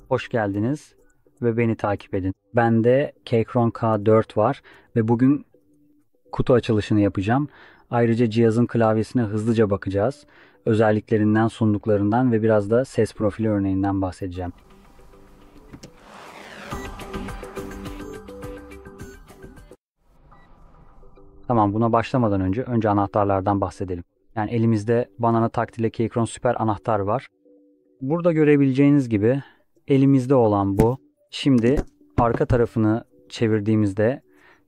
Hoş geldiniz ve beni takip edin. Bende Keychron K4 var ve bugün kutu açılışını yapacağım. Ayrıca cihazın klavyesine hızlıca bakacağız. Özelliklerinden, sunduklarından ve biraz da ses profili örneğinden bahsedeceğim. Tamam, buna başlamadan önce anahtarlardan bahsedelim. Yani elimizde Banana Taktile Keychron Süper anahtar var. Burada görebileceğiniz gibi elimizde olan bu. Şimdi arka tarafını çevirdiğimizde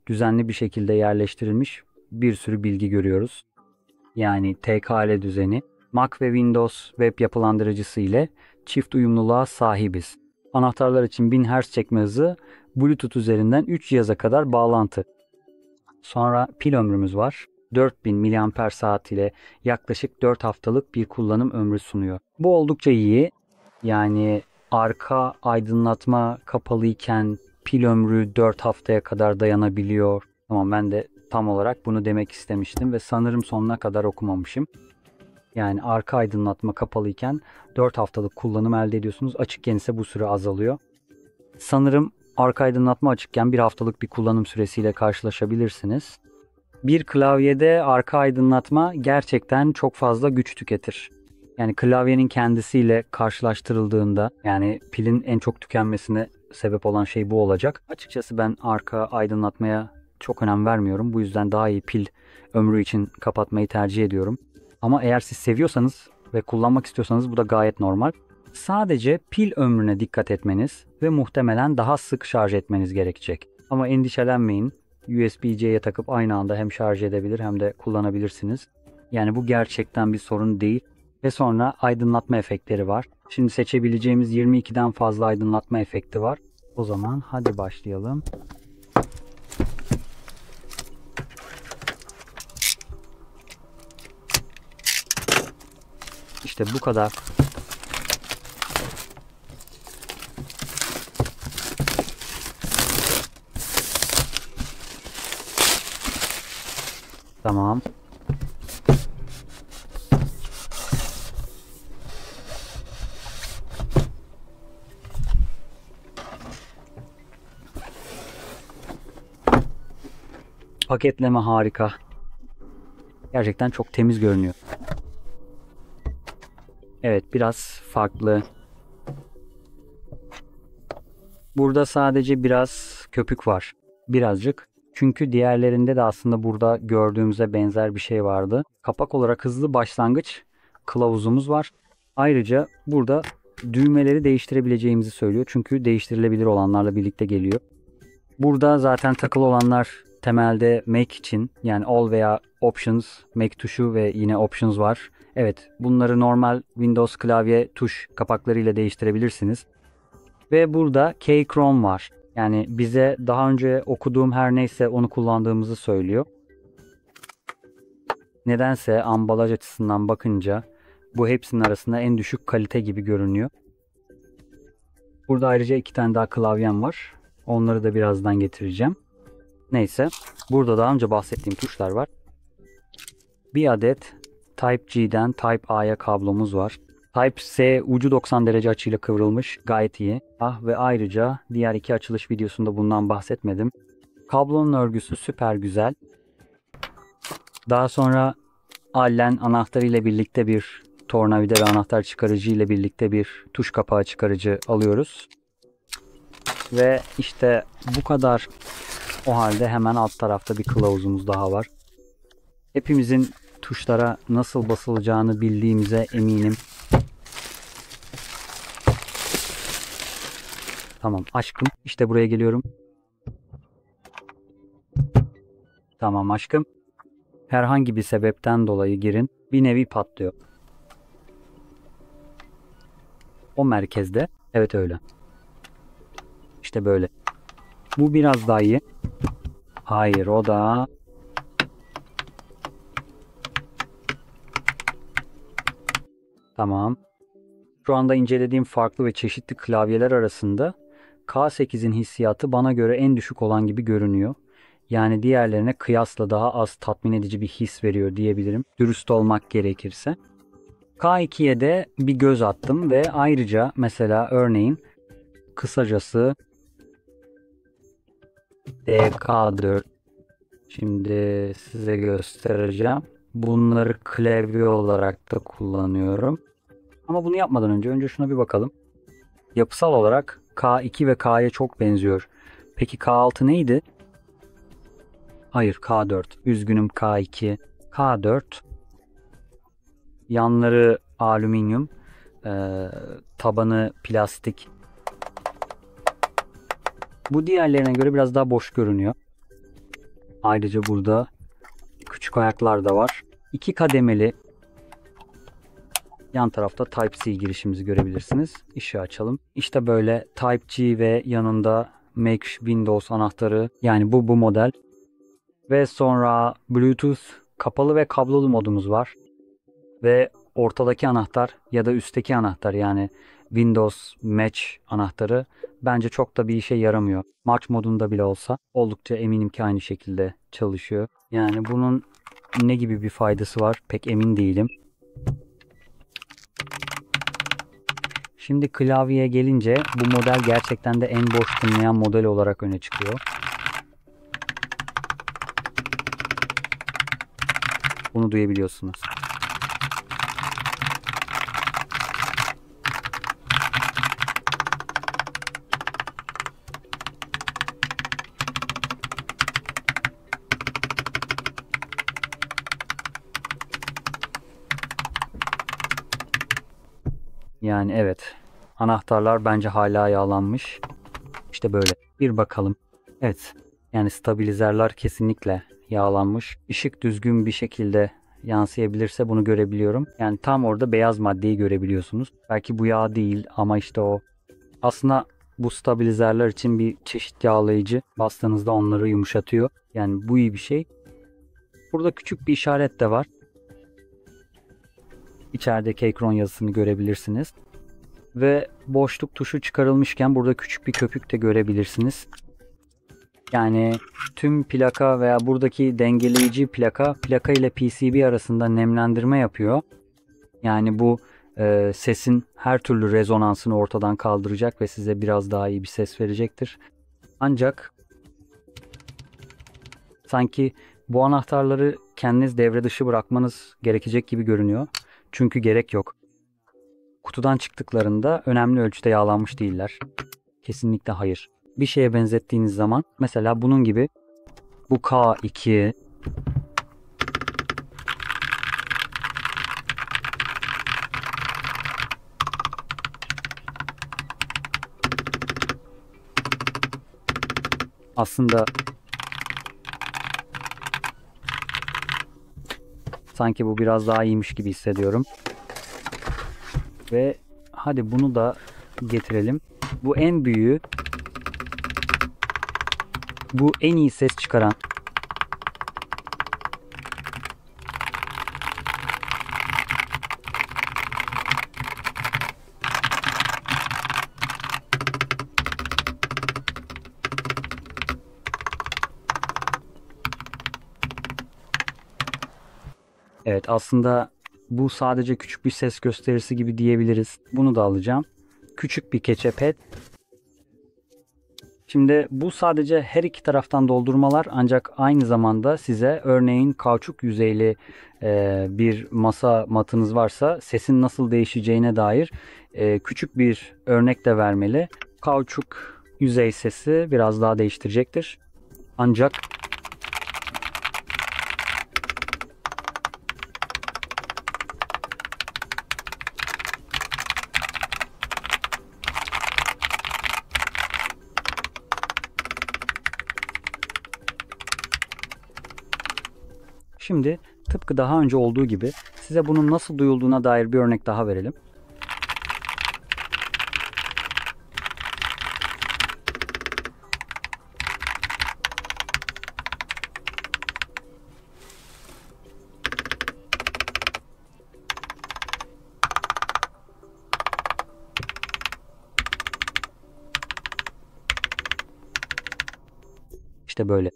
düzenli bir şekilde yerleştirilmiş bir sürü bilgi görüyoruz. Yani TKL düzeni, Mac ve Windows web yapılandırıcısı ile çift uyumluluğa sahibiz. Anahtarlar için 1000 Hz çekme hızı, Bluetooth üzerinden 3 cihaza kadar bağlantı. Sonra pil ömrümüz var. 4000 mAh ile yaklaşık 4 haftalık bir kullanım ömrü sunuyor. Bu oldukça iyi. Yani arka aydınlatma kapalıyken pil ömrü 4 haftaya kadar dayanabiliyor. Tamam, ben de tam olarak bunu demek istemiştim ve sanırım sonuna kadar okumamışım. Yani arka aydınlatma kapalıyken 4 haftalık kullanım elde ediyorsunuz. Açıkken ise bu süre azalıyor. Sanırım arka aydınlatma açıkken bir haftalık bir kullanım süresiyle karşılaşabilirsiniz. Bir klavyede arka aydınlatma gerçekten çok fazla güç tüketir. Yani klavyenin kendisiyle karşılaştırıldığında, yani pilin en çok tükenmesine sebep olan şey bu olacak. Açıkçası ben arka aydınlatmaya çok önem vermiyorum. Bu yüzden daha iyi pil ömrü için kapatmayı tercih ediyorum. Ama eğer siz seviyorsanız ve kullanmak istiyorsanız bu da gayet normal. Sadece pil ömrüne dikkat etmeniz ve muhtemelen daha sık şarj etmeniz gerekecek. Ama endişelenmeyin. USB-C'ye takıp aynı anda hem şarj edebilir hem de kullanabilirsiniz. Yani bu gerçekten bir sorun değil. Ve sonra aydınlatma efektleri var. Şimdi seçebileceğimiz 22'den fazla aydınlatma efekti var. O zaman hadi başlayalım. İşte bu kadar. Tamam. Paketleme harika. Gerçekten çok temiz görünüyor. Evet, biraz farklı. Burada sadece biraz köpük var. Birazcık. Çünkü diğerlerinde de aslında burada gördüğümüze benzer bir şey vardı. Kapak olarak hızlı başlangıç kılavuzumuz var. Ayrıca burada düğmeleri değiştirebileceğimizi söylüyor. Çünkü değiştirilebilir olanlarla birlikte geliyor. Burada zaten takılı olanlar temelde Make için, yani All veya Options, Make tuşu ve yine Options var. Evet, bunları normal Windows klavye tuş kapaklarıyla değiştirebilirsiniz. Ve burada Keychron var. Yani bize daha önce okuduğum her neyse onu kullandığımızı söylüyor. Nedense ambalaj açısından bakınca bu hepsinin arasında en düşük kalite gibi görünüyor. Burada ayrıca 2 tane daha klavyem var. Onları da birazdan getireceğim. Neyse, burada daha önce bahsettiğim tuşlar var. Bir adet Type-C'den Type-A'ya kablomuz var. Type-C ucu 90 derece açıyla kıvrılmış. Gayet iyi. Ah, ve ayrıca diğer 2 açılış videosunda bundan bahsetmedim. Kablonun örgüsü süper güzel. Daha sonra Allen anahtarı ile birlikte bir tornavida ve anahtar çıkarıcı ile birlikte bir tuş kapağı çıkarıcı alıyoruz. Ve işte bu kadar. O halde hemen alt tarafta bir kılavuzumuz daha var. Hepimizin tuşlara nasıl basılacağını bildiğimize eminim. Tamam aşkım. İşte buraya geliyorum. Tamam aşkım. Herhangi bir sebepten dolayı girin. Bir nevi patlıyor. O merkezde. Evet öyle. İşte böyle. Bu biraz daha iyi. Hayır, o da. Tamam. Şu anda incelediğim farklı ve çeşitli klavyeler arasında K8'in hissiyatı bana göre en düşük olan gibi görünüyor. Yani diğerlerine kıyasla daha az tatmin edici bir his veriyor diyebilirim. Dürüst olmak gerekirse. K2'ye de bir göz attım ve ayrıca mesela örneğin kısacası DK4. Şimdi size göstereceğim. Bunları klavye olarak da kullanıyorum. Ama bunu yapmadan önce şuna bir bakalım. Yapısal olarak K2 ve K'ya çok benziyor. Peki K6 neydi? Hayır, K4. Üzgünüm, K2. K4. Yanları alüminyum. Tabanı plastik. Bu diğerlerine göre biraz daha boş görünüyor. Ayrıca burada küçük ayaklar da var. 2 kademeli. Yan tarafta Type-C girişimizi görebilirsiniz. Işığı açalım. İşte böyle Type-C ve yanında Make Windows anahtarı. Yani bu model. Ve sonra Bluetooth kapalı ve kablolu modumuz var. Ve ortadaki anahtar ya da üstteki anahtar, yani Windows Match anahtarı bence çok da bir işe yaramıyor. March modunda bile olsa oldukça eminim ki aynı şekilde çalışıyor. Yani bunun ne gibi bir faydası var pek emin değilim. Şimdi klavyeye gelince bu model gerçekten de en boş tınlayan model olarak öne çıkıyor. Bunu duyabiliyorsunuz. Yani evet. Anahtarlar bence hala yağlanmış. İşte böyle. Bir bakalım. Evet. Yani stabilizerler kesinlikle yağlanmış. Işık düzgün bir şekilde yansıyabilirse bunu görebiliyorum. Yani tam orada beyaz maddeyi görebiliyorsunuz. Belki bu yağ değil ama işte o. Aslında bu stabilizerler için bir çeşit yağlayıcı. Bastığınızda onları yumuşatıyor. Yani bu iyi bir şey. Burada küçük bir işaret de var. İçerideki ekran yazısını görebilirsiniz. Ve boşluk tuşu çıkarılmışken burada küçük bir köpük de görebilirsiniz. Yani tüm plaka veya buradaki dengeleyici plaka ile PCB arasında nemlendirme yapıyor. Yani bu sesin her türlü rezonansını ortadan kaldıracak ve size biraz daha iyi bir ses verecektir. Ancak sanki bu anahtarları kendiniz devre dışı bırakmanız gerekecek gibi görünüyor. Çünkü gerek yok. Kutudan çıktıklarında önemli ölçüde yağlanmış değiller. Kesinlikle hayır. Bir şeye benzettiğiniz zaman mesela bunun gibi bu K2 aslında sanki bu biraz daha iyiymiş gibi hissediyorum. Ve hadi bunu da getirelim. Bu en büyüğü. Bu en iyi ses çıkaran. Evet, aslında bu sadece küçük bir ses gösterisi gibi diyebiliriz. Bunu da alacağım. Küçük bir keçe pet. Şimdi bu sadece her iki taraftan doldurmalar, ancak aynı zamanda size örneğin kauçuk yüzeyli bir masa matınız varsa sesin nasıl değişeceğine dair küçük bir örnek de vermeli. Kauçuk yüzey sesi biraz daha değiştirecektir. Ancak şimdi tıpkı daha önce olduğu gibi size bunun nasıl duyulduğuna dair bir örnek daha verelim. İşte böyle.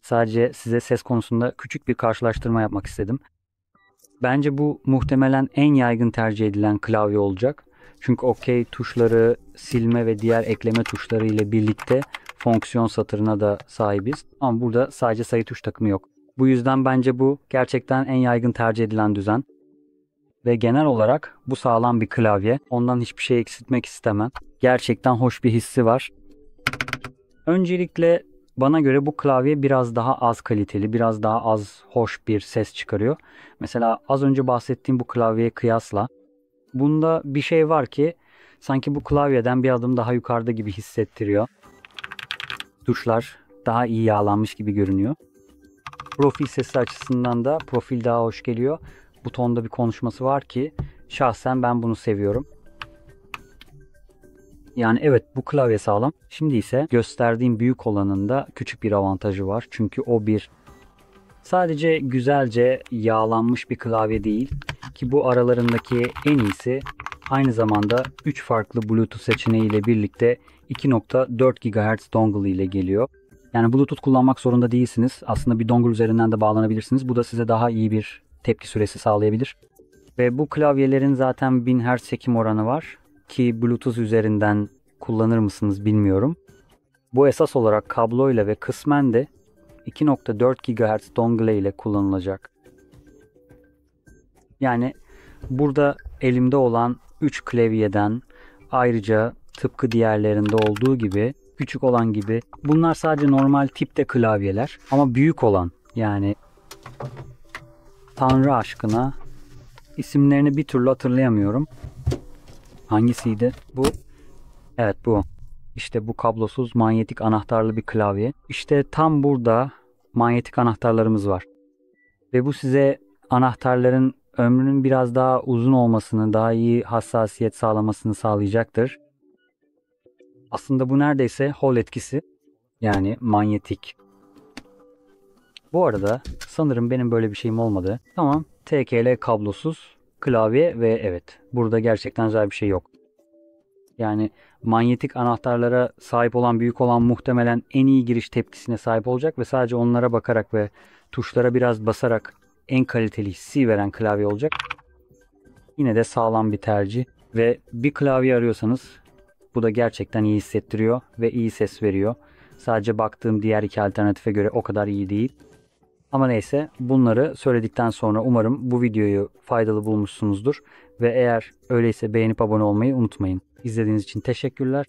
Sadece size ses konusunda küçük bir karşılaştırma yapmak istedim. Bence bu muhtemelen en yaygın tercih edilen klavye olacak. Çünkü OK tuşları, silme ve diğer ekleme tuşları ile birlikte fonksiyon satırına da sahibiz. Ama burada sadece sayı tuş takımı yok. Bu yüzden bence bu gerçekten en yaygın tercih edilen düzen. Ve genel olarak bu sağlam bir klavye. Ondan hiçbir şey eksiltmek istemem. Gerçekten hoş bir hissi var. Öncelikle bana göre bu klavye biraz daha az kaliteli, biraz daha az hoş bir ses çıkarıyor. Mesela az önce bahsettiğim bu klavyeye kıyasla bunda bir şey var ki sanki bu klavyeden bir adım daha yukarıda gibi hissettiriyor. Tuşlar daha iyi yağlanmış gibi görünüyor. Profil sesi açısından da profil daha hoş geliyor. Butonda bir konuşması var ki şahsen ben bunu seviyorum. Yani evet, bu klavye sağlam. Şimdi ise gösterdiğim büyük olanında küçük bir avantajı var. Çünkü o sadece güzelce yağlanmış bir klavye değil ki bu aralarındaki en iyisi aynı zamanda 3 farklı Bluetooth seçeneği ile birlikte 2.4 GHz dongle ile geliyor. Yani Bluetooth kullanmak zorunda değilsiniz. Aslında bir dongle üzerinden de bağlanabilirsiniz. Bu da size daha iyi bir tepki süresi sağlayabilir. Ve bu klavyelerin zaten 1000 Hz çekim oranı var ki Bluetooth üzerinden kullanır mısınız bilmiyorum. Bu esas olarak kabloyla ve kısmen de 2.4 GHz dongle ile kullanılacak. Yani burada elimde olan 3 klavyeden ayrıca tıpkı diğerlerinde olduğu gibi küçük olan gibi bunlar sadece normal tipte klavyeler ama büyük olan, yani Tanrı aşkına isimlerini bir türlü hatırlayamıyorum. Hangisiydi? Bu. Evet, bu. İşte bu kablosuz manyetik anahtarlı bir klavye. İşte tam burada manyetik anahtarlarımız var. Ve bu size anahtarların ömrünün biraz daha uzun olmasını, daha iyi hassasiyet sağlamasını sağlayacaktır. Aslında bu neredeyse Hall etkisi. Yani manyetik. Bu arada sanırım benim böyle bir şeyim olmadı. Tamam, TKL kablosuz klavye ve evet, burada gerçekten özel bir şey yok. Yani manyetik anahtarlara sahip olan, büyük olan muhtemelen en iyi giriş tepkisine sahip olacak ve sadece onlara bakarak ve tuşlara biraz basarak en kaliteli hissi veren klavye olacak. Yine de sağlam bir tercih ve bir klavye arıyorsanız bu da gerçekten iyi hissettiriyor ve iyi ses veriyor. Sadece baktığım diğer iki alternatife göre o kadar iyi değil. Ama neyse, bunları söyledikten sonra umarım bu videoyu faydalı bulmuşsunuzdur ve eğer öyleyse beğenip abone olmayı unutmayın. İzlediğiniz için teşekkürler.